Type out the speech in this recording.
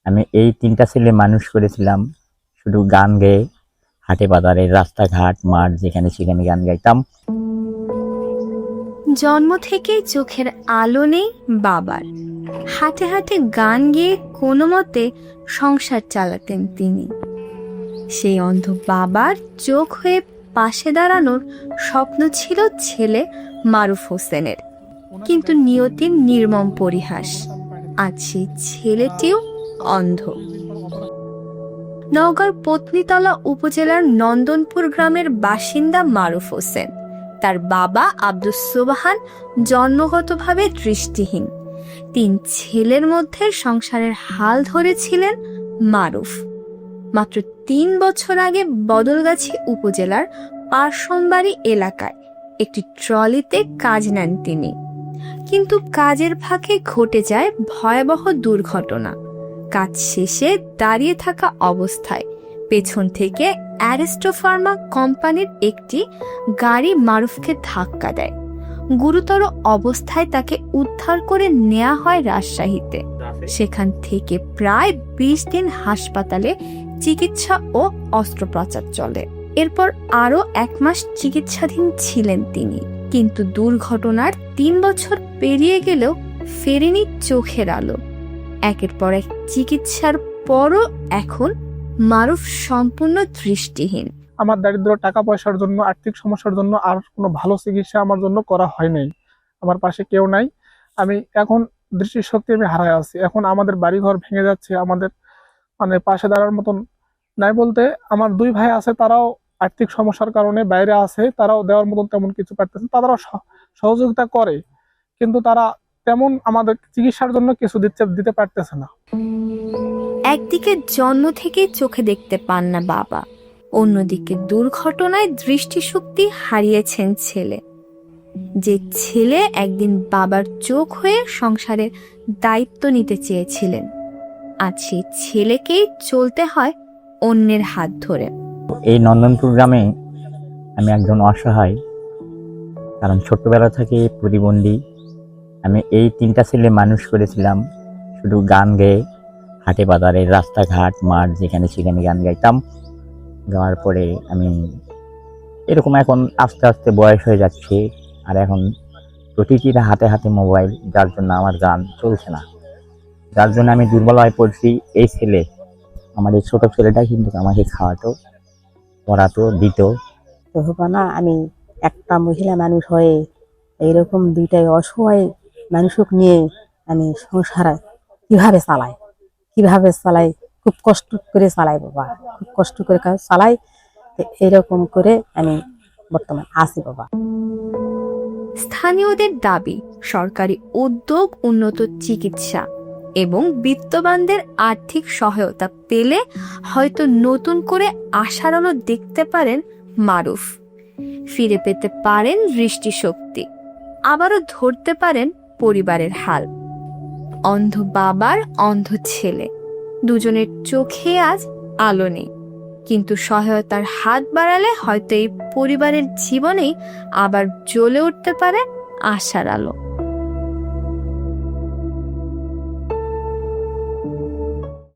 আমি এই ৩টা ছেলে মানুষ করেছিলাম শুধু গান গেয়ে, হাটে বাজারে, রাস্তাঘাট, মাঠ যেখানে সেখানে গান গাইতাম। জন্ম থেকেই চোখের আলো নেই বাবার। হাটে হাটে গান গেয়ে কোনো মতে সংসার চালাতেন তিনি। সেই অন্ধ বাবার চোখ হয়ে পাশে দাঁড়ানোর স্বপ্ন ছিল ছেলে মারুফ হোসেনের, কিন্তু নিয়তির নির্মম পরিহাস, আজ সেই ছেলেটিও অন্ধ। নওগাঁর পত্নীতলা উপজেলার নন্দনপুর গ্রামের বাসিন্দা মারুফ হোসেন। তার বাবা আব্দুস সুবহান জন্মগতভাবে দৃষ্টিহীন। ৩ ছেলের মধ্যে সংসারের হাল ধরেছিলেন মারুফ। মাত্র ৩ বছর আগে বদলগাছি উপজেলার পার্শ্ববাড়ি এলাকায় একটি ট্রলিতে কাজ নেন তিনি, কিন্তু কাজের ফাঁকে ঘটে যায় ভয়াবহ দুর্ঘটনা। কাজ শেষে দাঁড়িয়ে থাকা অবস্থায় পেছন থেকে অ্যারিস্টো ফার্মা কোম্পানির একটি গাড়ি মারুফকে ধাক্কা দেয়। গুরুতর অবস্থায় তাকে উদ্ধার করে নেওয়া হয় রাজশাহীতে। সেখান থেকে প্রায় ২০ দিন হাসপাতালে চিকিৎসা ও অস্ত্রোপচার চলে। এরপর আরও ১ মাস চিকিৎসাধীন ছিলেন তিনি, কিন্তু দুর্ঘটনার ৩ বছর পেরিয়ে গেলেও ফেরেনি চোখের আলো। একের পর এক চিকিৎসার পরও এখন মারুফ সম্পূর্ণ দৃষ্টিহীন। আমার দারিদ্র, টাকা পয়সার জন্য, আর্থিক সমস্যার জন্য আর কোনো ভালো চিকিৎসা আমার জন্য করা হয় নাই। আমার পাশে কেউ নাই। আমি এখন দৃষ্টিশক্তি আমি হারায় আছি। এখন আমাদের বাড়িঘর ভেঙে যাচ্ছে, আমাদের পাশে দাঁড়ার মতন নাই বলতে আমার ২ ভাই আছে, তারাও আর্থিক সমস্যার কারণে বাইরে আছে, তারাও দেওয়ার মতন তেমন কিছু পারতেছে। তারাও সহযোগিতা করে, কিন্তু তারা তেমন আমাদের চিকিৎসার জন্য কিছু দিতে পারতেছে না। একদিকে জন্ম থেকেই চোখে দেখতে পান না বাবা, অন্যদিকে দুর্ঘটনায় দৃষ্টিশক্তি হারিয়েছেন ছেলে। যে ছেলে একদিন বাবার চোখ হয়ে সংসারের দায়িত্ব নিতে চেয়েছিলেন, আজ সেই ছেলেকেই চলতে হয় অন্যের হাত ধরে। এই নন্দনপুর গ্রামে আমি একজন অসহায়, কারণ ছোট্টবেলা থেকে প্রতিবন্ধী। আমি এই ৩টা ছেলে মানুষ করেছিলাম শুধু গান গেয়ে, হাটে বাজারে, রাস্তাঘাট, মাঠ যেখানে সেখানে গান গাইতাম। গাওয়ার পরে আমি এরকম এখন আস্তে আস্তে বয়স হয়ে যাচ্ছে, আর এখন প্রতিটির হাতে হাতে মোবাইল, যার জন্য আমার গান চলছে না, যার জন্য আমি দুর্বল হয়ে পড়ছি। এই ছেলে, আমার এই ছোট ছেলেটা কিন্তু আমাকে খাওয়াতো, পড়াতো, দিত। তো হবো না, আমি একটা মহিলা মানুষ হয়ে এইরকম 2টাই অসহায় মানুষক নিয়ে আমি সংসার কিভাবে চালাই, খুব কষ্ট করে চালাই বাবা, খুব কষ্ট করে চালাই। এরকম করে আমি বর্তমান আছি বাবা। স্থানীয়দের দাবি, সরকারি উদ্যোগ, উন্নত চিকিৎসা এবং বিত্তবানদের আর্থিক সহায়তা পেলে হয়তো নতুন করে আশার আলো দেখতে পারেন মারুফ, ফিরে পেতে পারেন দৃষ্টিশক্তি, আবারও ধরতে পারেন পরিবারের হাল। অন্ধ বাবার অন্ধ ছেলে, দুজনের চোখে আজ আলো নেই, কিন্তু সহায়তার হাত বাড়ালে হয়তো এই পরিবারের জীবনেই আবার জ্বলে উঠতে পারে আশার আলো।